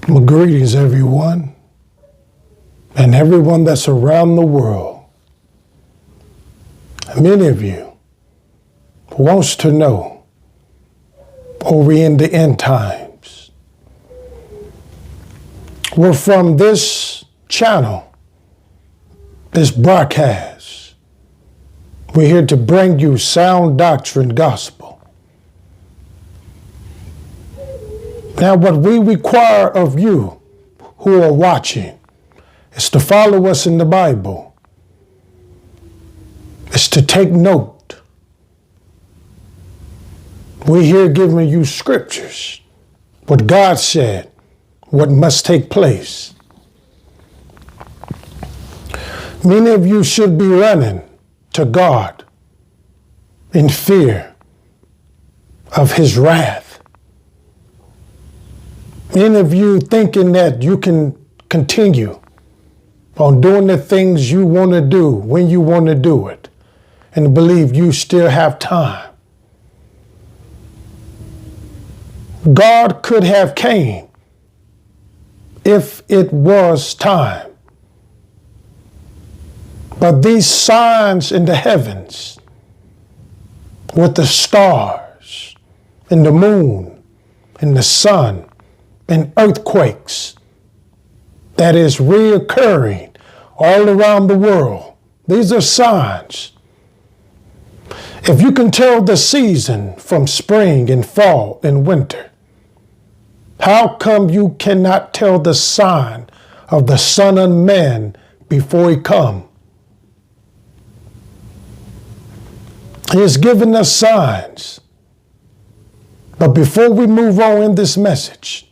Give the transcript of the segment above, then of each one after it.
Well, greetings, everyone, and everyone that's around the world. Many of you wants to know, are we in the end times? We're from this channel, this broadcast. We're here to bring you sound doctrine gospel. Now, what we require of you who are watching is to follow us in the Bible. It's to take note. We're here giving you scriptures, what God said, what must take place. Many of you should be running to God in fear of His wrath. Many of you thinking that you can continue on doing the things you want to do when you want to do it and believe you still have time. God could have came if it was time. But these signs in the heavens with the stars and the moon and the sun and earthquakes that is reoccurring all around the world. These are signs. If you can tell the season from spring and fall and winter, how come you cannot tell the sign of the Son of Man before He come? He has given us signs. But before we move on in this message,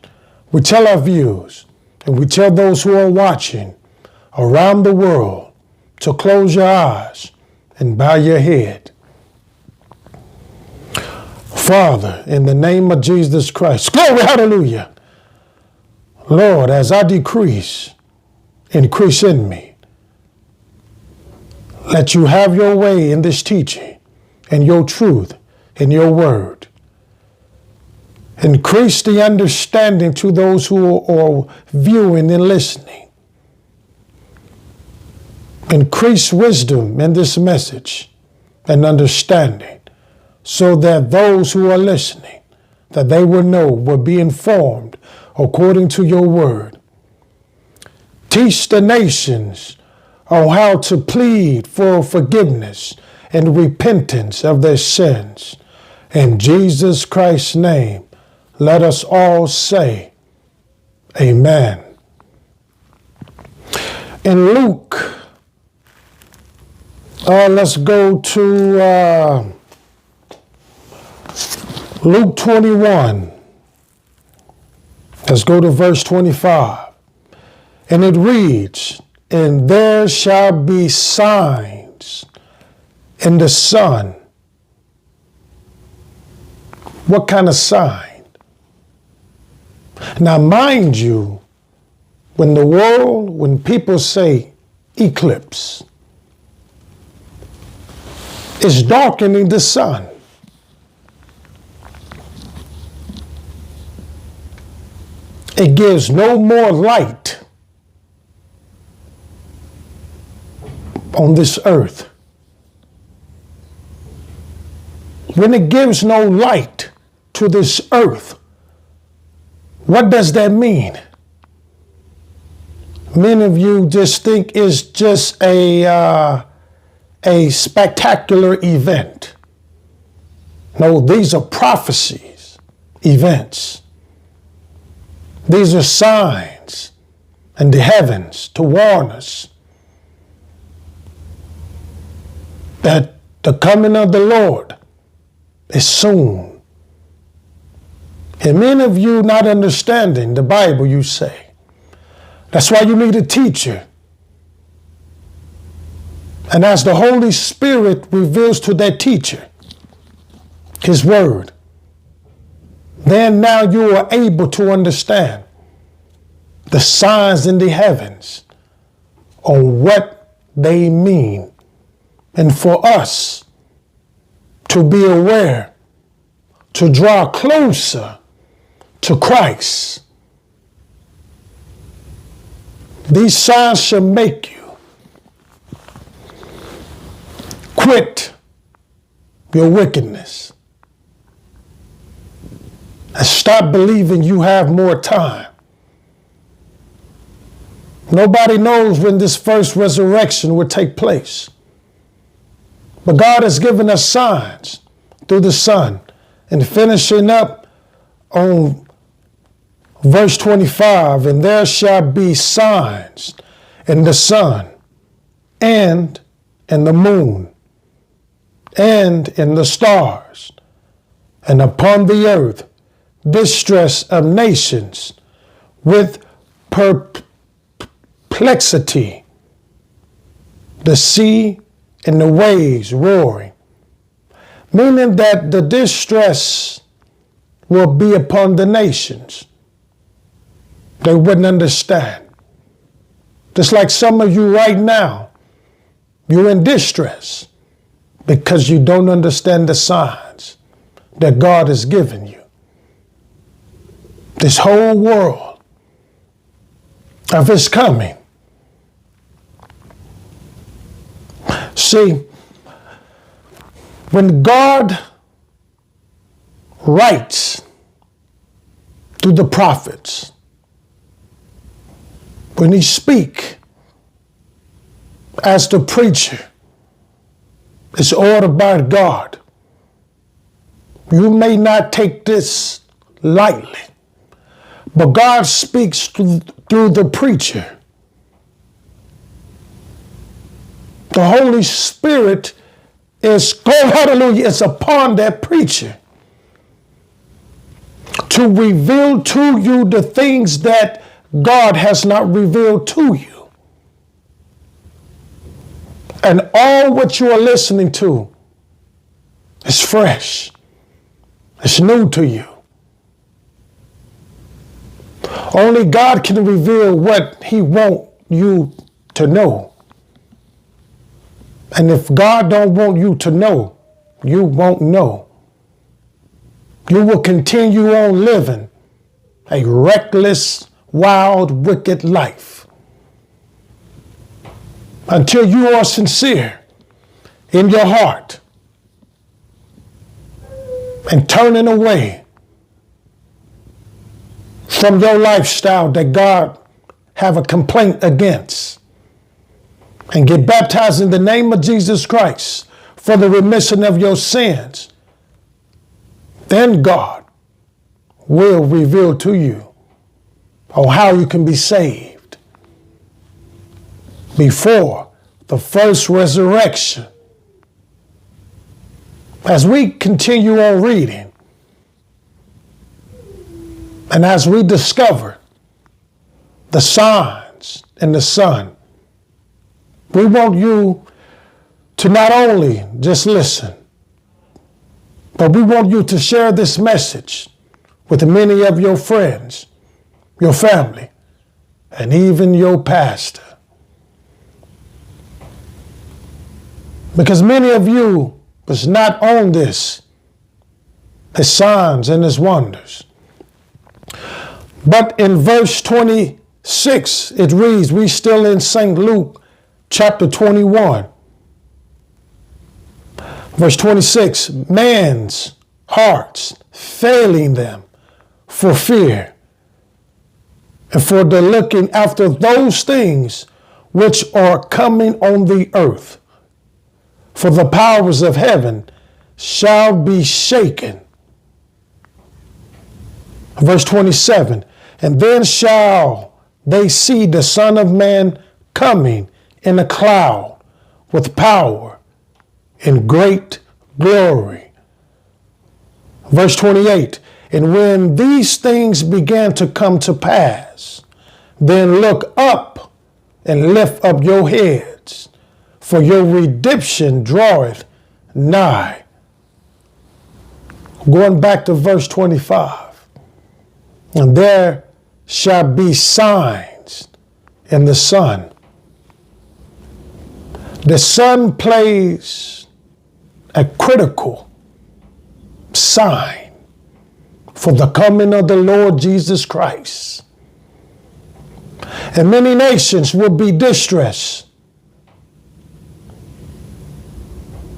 we tell our viewers and we tell those who are watching around the world to close your eyes and bow your head. Father, in the name of Jesus Christ, glory, hallelujah. Lord, as I decrease, increase in me. Let you have your way in this teaching and your truth and your word. Increase the understanding to those who are viewing and listening. Increase wisdom in this message and understanding so that those who are listening, that they will know, will be informed according to your word. Teach the nations on how to plead for forgiveness and repentance of their sins. In Jesus Christ's name, let us all say, amen. In Luke, let's go to Luke 21. Let's go to verse 25. And it reads, and there shall be signs in the sun. What kind of sign? Now, mind you, when people say eclipse, it's darkening the sun. It gives no more light on this earth. When it gives no light to this earth, what does that mean? Many of you just think it's just a spectacular event. No, these are prophecies, events. These are signs in the heavens to warn us that the coming of the Lord is soon. And many of you not understanding the Bible, you say. That's why you need a teacher. And as the Holy Spirit reveals to that teacher His word, then now you are able to understand the signs in the heavens on what they mean. And for us to be aware, to draw closer to Christ, These signs shall make you quit your wickedness and stop believing you have more time. Nobody knows when this first resurrection will take place. But God has given us signs through the Son. And finishing up on verse 25, and there shall be signs in the sun and in the moon and in the stars, and upon the earth distress of nations with perplexity, the sea and the waves roaring. Meaning that the distress will be upon the nations. They wouldn't understand. Just like some of you right now, you're in distress because you don't understand the signs that God has given you. This whole world of His coming. See, when God writes through the prophets, when He speaks as the preacher, it's ordered by God. You may not take this lightly, but God speaks through the preacher. The Holy Spirit is, hallelujah, it's upon that preacher to reveal to you the things that God has not revealed to you. And all what you are listening to is fresh. It's new to you. Only God can reveal what He wants you to know. And if God don't want you to know, you won't know. You will continue on living a reckless, wild, wicked life until you are sincere in your heart and turning away from your lifestyle that God have a complaint against, and get baptized in the name of Jesus Christ for the remission of your sins, then God will reveal to you on how you can be saved before the first resurrection. As we continue on reading, and as we discover the signs in the sun, we want you to not only just listen, but we want you to share this message with many of your friends, your family, and even your pastor. Because many of you was not on this, His signs and His wonders. But in verse 26, it reads, we still in St. Luke, chapter 21, verse 26, man's hearts failing them for fear and for the looking after those things which are coming on the earth. For the powers of heaven shall be shaken. Verse 27, and then shall they see the Son of Man coming in a cloud with power and great glory. Verse 28, and when these things began to come to pass, then look up and lift up your heads, for your redemption draweth nigh. Going back to verse 25, and there shall be signs in the sun. The sun plays a critical sign for the coming of the Lord Jesus Christ. And many nations will be distressed.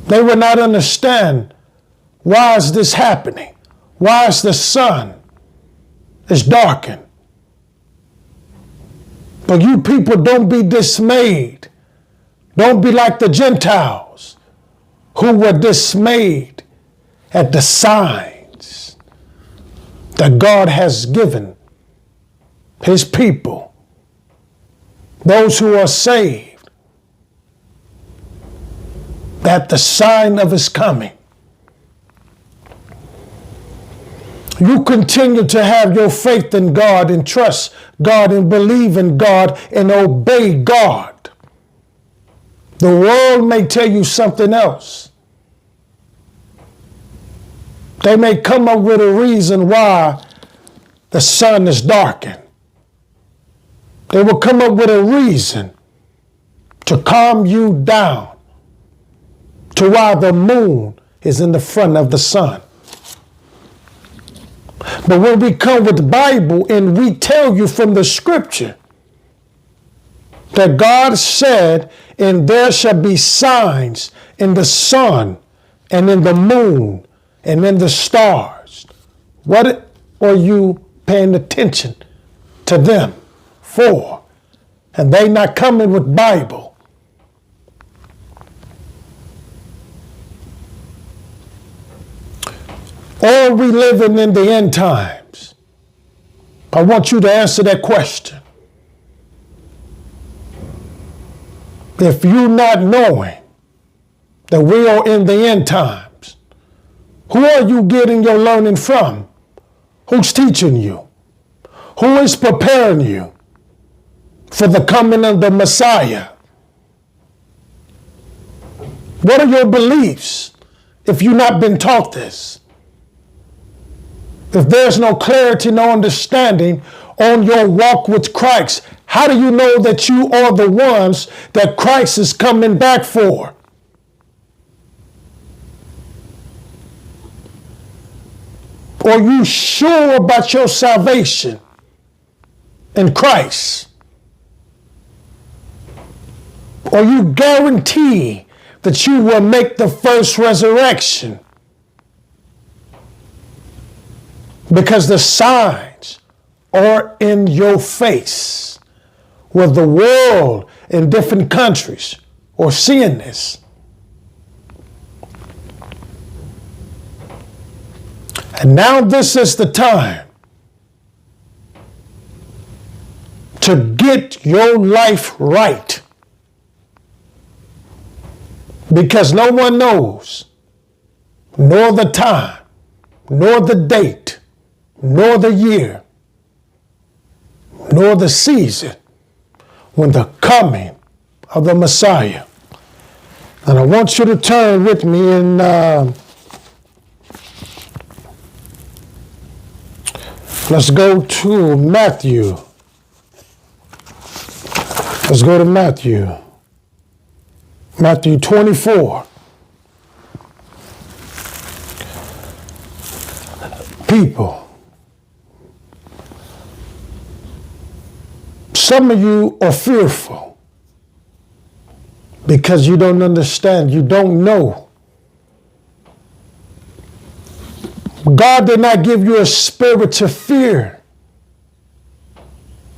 They will not understand, why is this happening? Why is the sun is darkened? But you people, don't be dismayed. Don't be like the Gentiles who were dismayed at the signs that God has given his people, those who are saved, that the sign of his coming. You continue to have your faith in God and trust God and believe in God and obey God. The world may tell you something else. They may come up with a reason why the sun is darkened. They will come up with a reason to calm you down to why the moon is in the front of the sun. But when we come with the Bible and we tell you from the scripture that God said, and there shall be signs in the sun and in the moon and in the stars. What are you paying attention to them for? And they not coming with Bible. Or are we living in the end times? I want you to answer that question. If you're not knowing that we are in the end times, who are you getting your learning from? Who's teaching you? Who is preparing you for the coming of the Messiah? What are your beliefs if you've not been taught this? If there's no clarity, no understanding on your walk with Christ, how do you know that you are the ones that Christ is coming back for? Are you sure about your salvation in Christ? Are you guaranteed that you will make the first resurrection? Because the signs are in your face, where the world in different countries are seeing this. And now this is the time to get your life right. Because no one knows, nor the time, nor the date, nor the year, nor the season when the coming of the Messiah. And I want you to turn with me in let's go to Matthew. Let's go to Matthew. Matthew 24. People, some of you are fearful because you don't understand, you don't know. God did not give you a spirit to fear.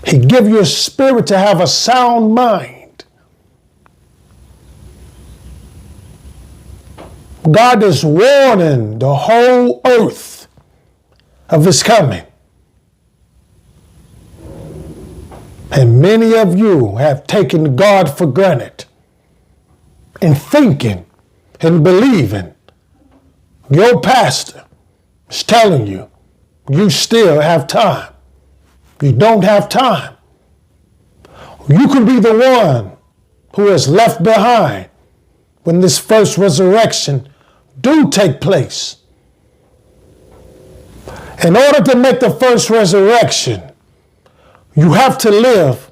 He gave you a spirit to have a sound mind. God is warning the whole earth of his coming. And many of you have taken God for granted in thinking and believing your pastor is telling you you still have time. You don't have time. You can be the one who is left behind when this first resurrection do take place. In order to make the first resurrection, you have to live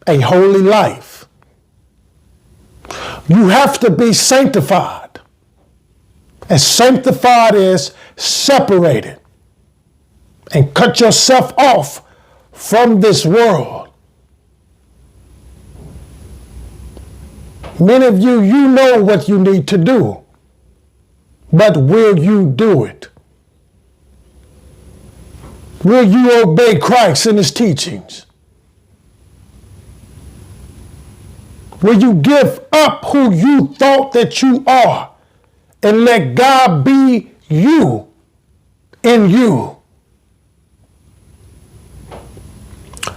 a holy life. You have to be sanctified. And sanctified is separated and cut yourself off from this world Many of you, you know what you need to do, but will you do it? Will you obey Christ and his teachings? Will you give up who you thought that you are and let God be you in you?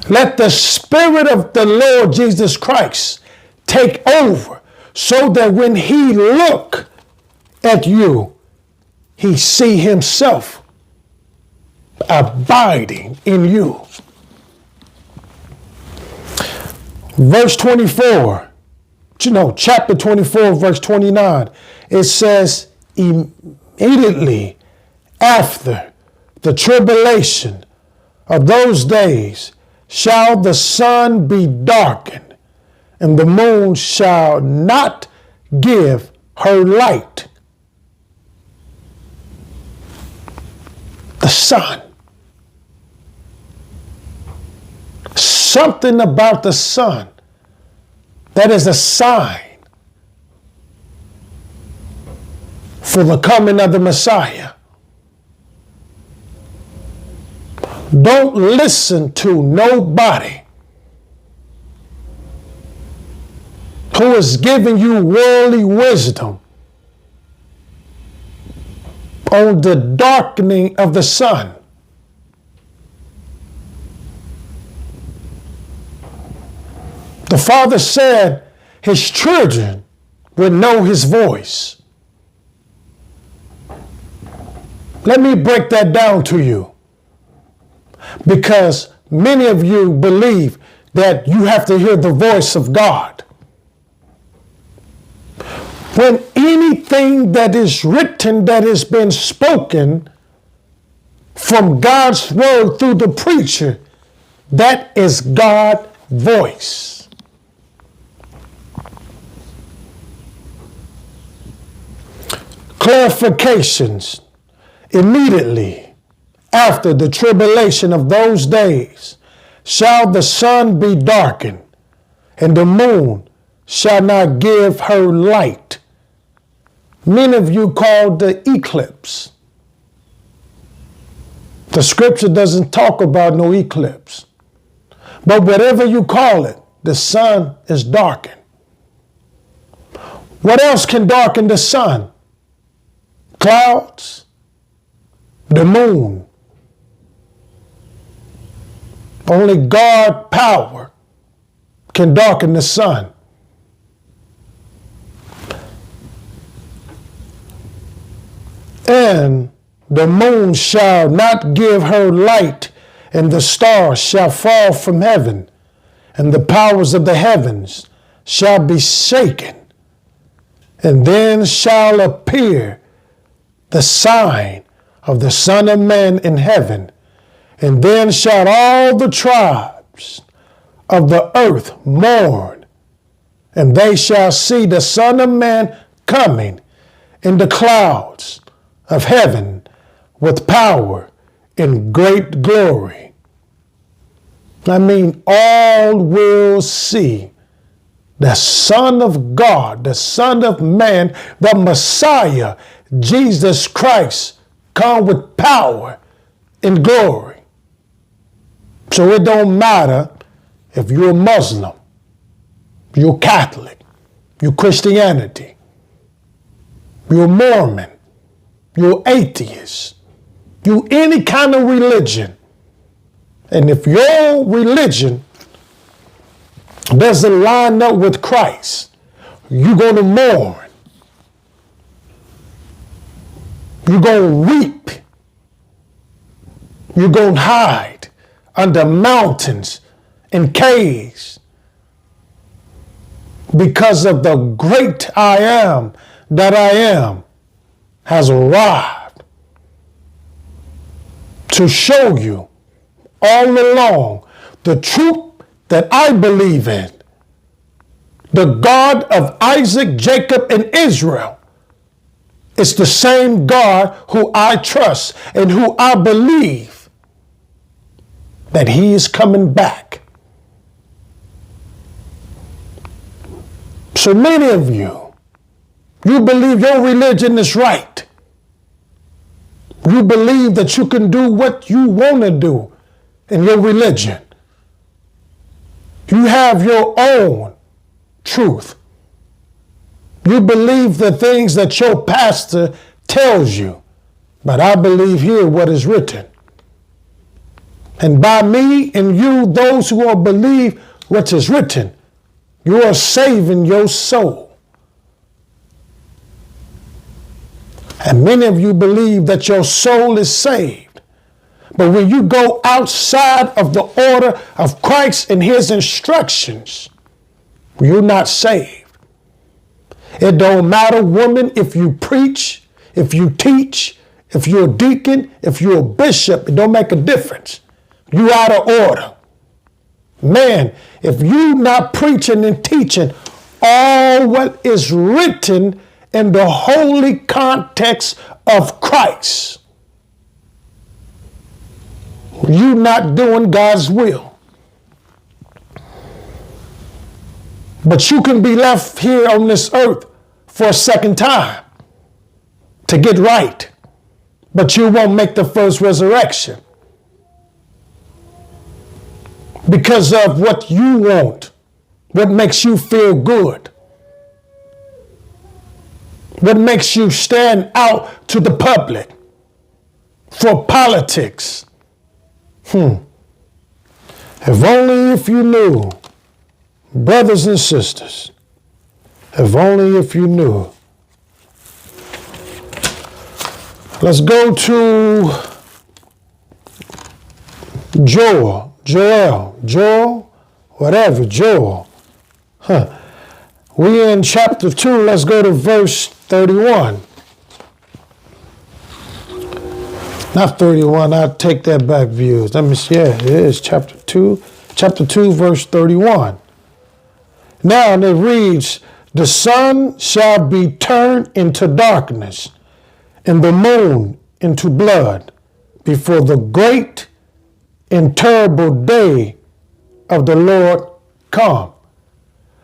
Let the Spirit of the Lord Jesus Christ take over so that when he look at you, he see himself abiding in you. Verse 24, chapter 24, verse 29, it says, immediately after the tribulation of those days shall the sun be darkened, and the moon shall not give her light. The sun. Something about the sun that is a sign for the coming of the Messiah. Don't listen to nobody who is giving you worldly wisdom on the darkening of the sun. The Father said his children would know his voice. Let me break that down to you, because many of you believe that you have to hear the voice of God. When anything that is written, that has been spoken from God's word through the preacher, that is God's voice. Clarifications. Immediately after the tribulation of those days shall the sun be darkened, and the moon shall not give her light. Many of you call the eclipse. The scripture doesn't talk about no eclipse. But whatever you call it, the sun is darkened. What else can darken the sun? Clouds, the moon. Only God's power can darken the sun. And the moon shall not give her light, and the stars shall fall from heaven, and the powers of the heavens shall be shaken. And then shall appear the sign of the Son of Man in heaven. And then shall all the tribes of the earth mourn, and they shall see the Son of Man coming in the clouds of heaven with power and great glory. I mean, all will see the Son of God, the Son of Man, the Messiah, Jesus Christ, come with power and glory. So it don't matter if you're a Muslim, you're Catholic, you're Christianity, you're Mormon, you're atheist, you're any kind of religion. And if your religion doesn't line up with Christ, you're going to mourn. You're going to weep. You're going to hide under mountains and caves because of the great I am that I am has arrived to show you all along the truth that I believe in. The God of Isaac, Jacob, and Israel is the same God who I trust and who I believe that he is coming back. So many of you believe your religion is right. You believe that you can do what you want to do in your religion. You have your own truth. You believe the things that your pastor tells you. But I believe here what is written. And by me and you, those who will believe what is written, you are saving your soul. And many of you believe that your soul is saved. But when you go outside of the order of Christ and his instructions, you're not saved. It don't matter, woman, if you preach, if you teach, if you're a deacon, if you're a bishop, it don't make a difference. You out of order. Man, if you not preaching and teaching all what is written in the holy context of Christ, you not doing God's will. But you can be left here on this earth for a second time to get right, but you won't make the first resurrection because of what you want, what makes you feel good, what makes you stand out to the public for politics. If only if you knew, brothers and sisters, if only if you knew. Let's go to Joel, whatever, Joel. We in chapter 2, let's go to verse 31. Not 31, I'll take that back views. Let me see, yeah, it is chapter 2, verse 31. Now it reads, the sun shall be turned into darkness, and the moon into blood, before the great and terrible day of the Lord come.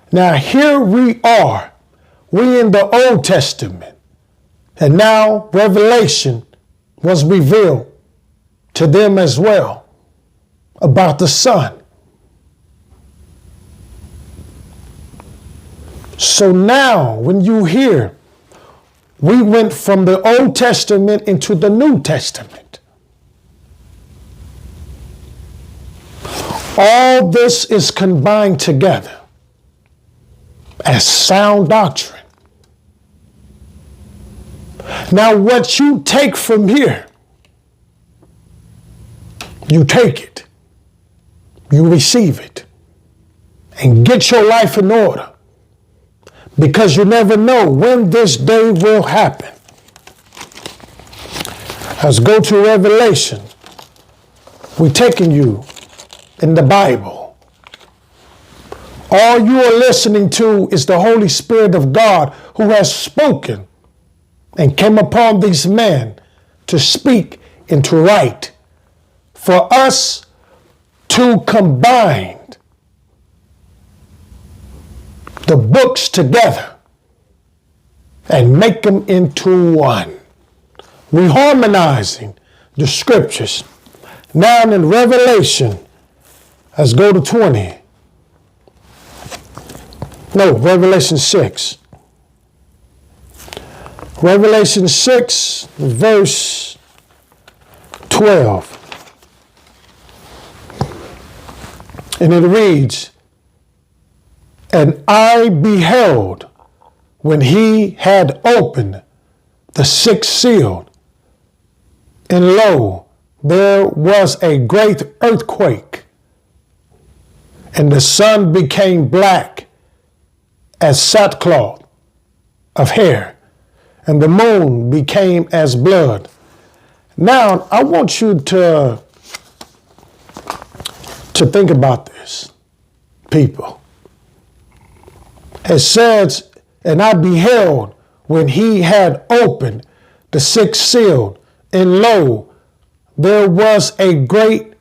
Now here we are. We in the Old Testament. And now Revelation was revealed to them as well about the sun. So now when you hear, we went from the Old Testament into the New Testament. All this is combined together as sound doctrine. Now what you take from here, you take it, you receive it, and get your life in order. Because you never know when this day will happen. Let's go to Revelation. We're taking you in the Bible. All you are listening to is the Holy Spirit of God who has spoken and came upon these men to speak and to write for us to combine the books together and make them into one. We're harmonizing the scriptures. Now in Revelation, let's go to 20. No, Revelation 6. Revelation 6, verse 12. And it reads, and I beheld when he had opened the sixth seal, and lo, there was a great earthquake, and the sun became black as sackcloth of hair, and the moon became as blood. Now, I want you to think about this, people. It says, and I beheld when he had opened the sixth seal, and lo, there was a great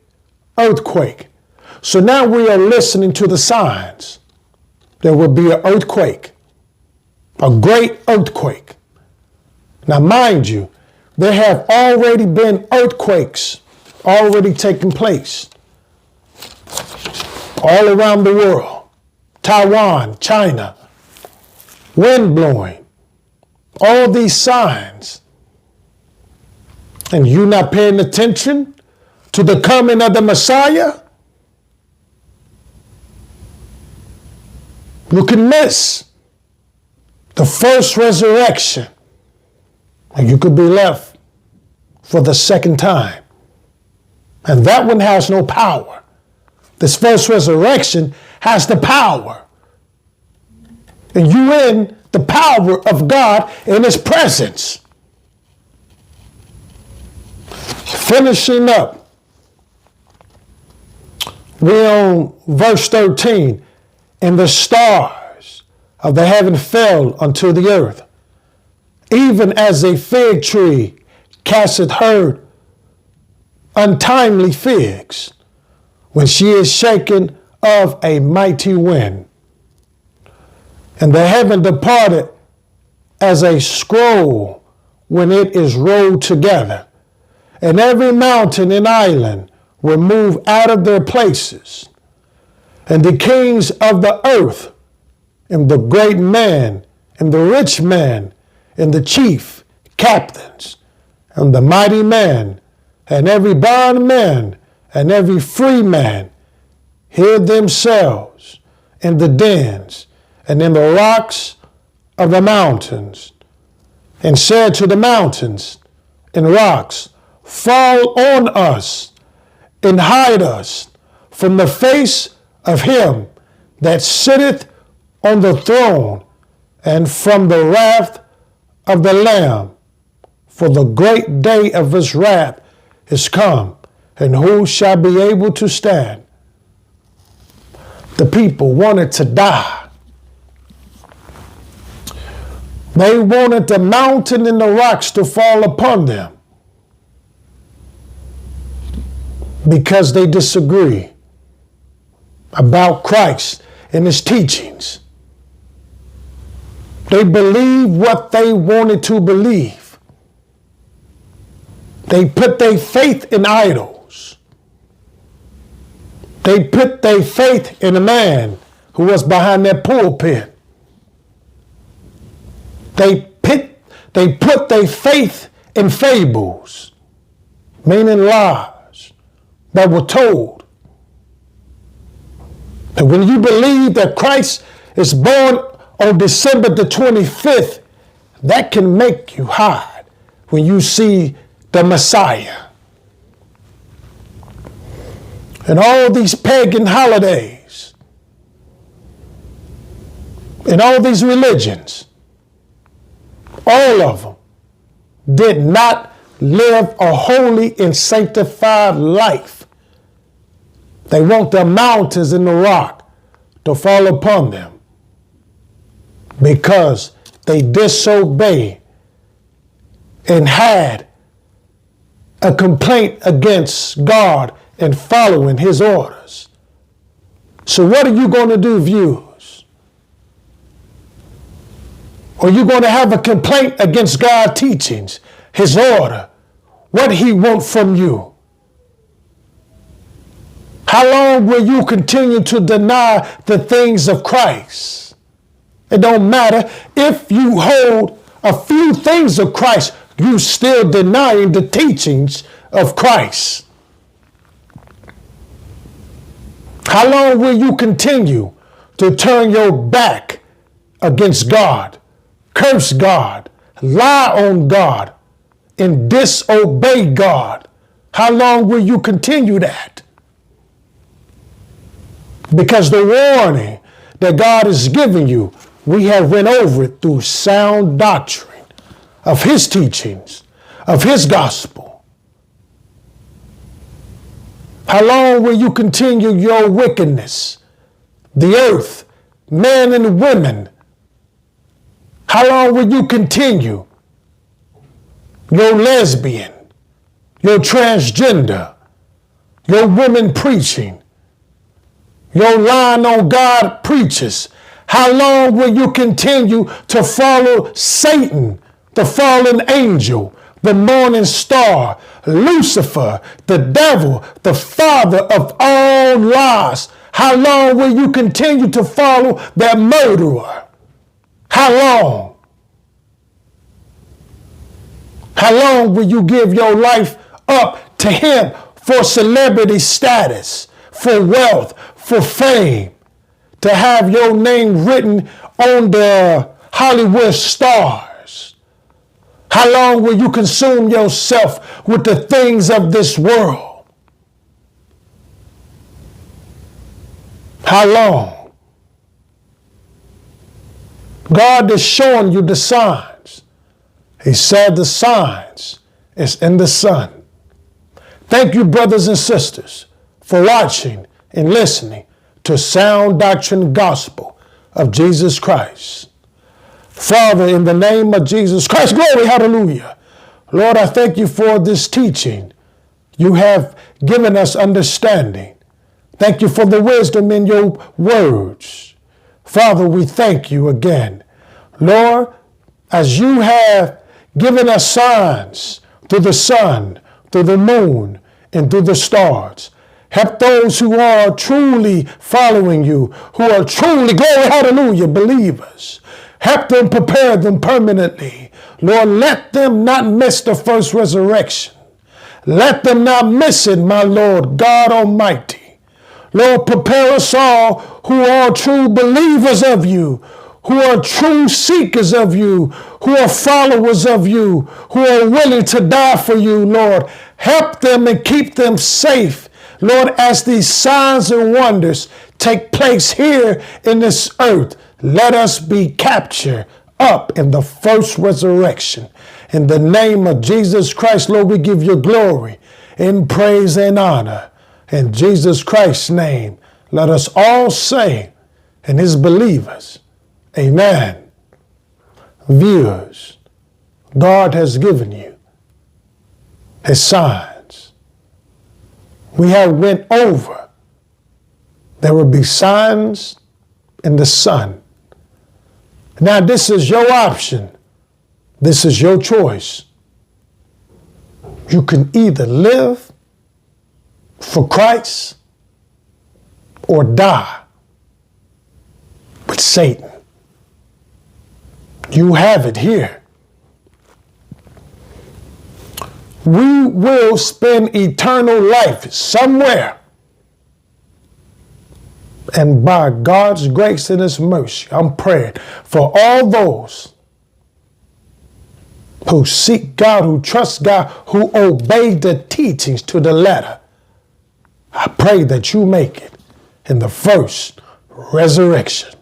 earthquake. So now we are listening to the signs. There will be an earthquake. a great earthquake. Now, mind you, there have already been earthquakes already taking place all around the world. Taiwan, China, wind blowing, all these signs. And you not paying attention to the coming of the Messiah? You can miss the first resurrection, and you could be left for the second time. And that one has no power. This first resurrection has the power. And you in the power of God in His presence. Finishing up, we're on verse 13. And the stars of the heaven fell unto the earth, even as a fig tree casteth her untimely figs, when she is shaken of a mighty wind. And the heaven departed as a scroll when it is rolled together, and every mountain and island were moved out of their places. And the kings of the earth, and the great man, and the rich man, and the chief captains, and the mighty man, and every bondman, and every free man, hid themselves in the dens, and in the rocks of the mountains, and said to the mountains and rocks, fall on us, and hide us from the face of Him that sitteth on the throne, and from the wrath of the Lamb. For the great day of His wrath is come, and who shall be able to stand? The people wanted to die. They wanted the mountain and the rocks to fall upon them because they disagree about Christ and His teachings. They believed what they wanted to believe. They put their faith in idols. They put their faith in a man who was behind that pulpit. They put their faith in fables, meaning lies that were told. And when you believe that Christ is born on December the 25th, that can make you hide when you see the Messiah. And all these pagan holidays, and all these religions, all of them did not live a holy and sanctified life. They want the mountains and the rock to fall upon them because they disobeyed and had a complaint against God and following His orders. So what are you going to do, viewers? Are you going to have a complaint against God's teachings, His order, what He wants from you? How long will you continue to deny the things of Christ? It don't matter if you hold a few things of Christ, you still denying the teachings of Christ. How long will you continue to turn your back against God, curse God, lie on God, and disobey God? How long will you continue that? Because the warning that God is giving you, we have went over it through sound doctrine of His teachings, of His gospel. How long will you continue your wickedness? The earth, men and women. How long will you continue your lesbian, your transgender, your women preaching, your lying on God preachers? How long will you continue to follow Satan, the fallen angel, the morning star, Lucifer, the devil, the father of all lies? How long will you continue to follow that murderer? How long? How long will you give your life up to him for celebrity status, for wealth, for fame, to have your name written on the Hollywood stars? How long will you consume yourself with the things of this world? How long? God is showing you the signs. He said the signs is in the Son. Thank you, brothers and sisters, for watching and listening to Sound Doctrine Gospel of Jesus Christ. Father, in the name of Jesus Christ, glory, hallelujah. Lord, I thank you for this teaching. You have given us understanding. Thank you for the wisdom in your words. Father, we thank you again. Lord, as you have given us signs through the sun, through the moon, and through the stars, help those who are truly following you, who are truly, glory, hallelujah, believers. Help them, prepare them permanently. Lord, let them not miss the first resurrection. Let them not miss it, my Lord God Almighty. Lord, prepare us all who are true believers of you, who are true seekers of you, who are followers of you, who are willing to die for you, Lord. Help them and keep them safe, Lord, as these signs and wonders take place here in this earth. Let us be captured up in the first resurrection. In the name of Jesus Christ, Lord, we give you glory and praise and honor. In Jesus Christ's name, let us all say, and his believers, amen. Viewers, God has given you his signs. We have went over. There will be signs in the sun. Now this is your option. This is your choice. You can either live for Christ or die with Satan. You have it here. We will spend eternal life somewhere. And by God's grace and his mercy, I'm praying for all those who seek God, who trust God, who obey the teachings to the letter. I pray that you make it in the first resurrection.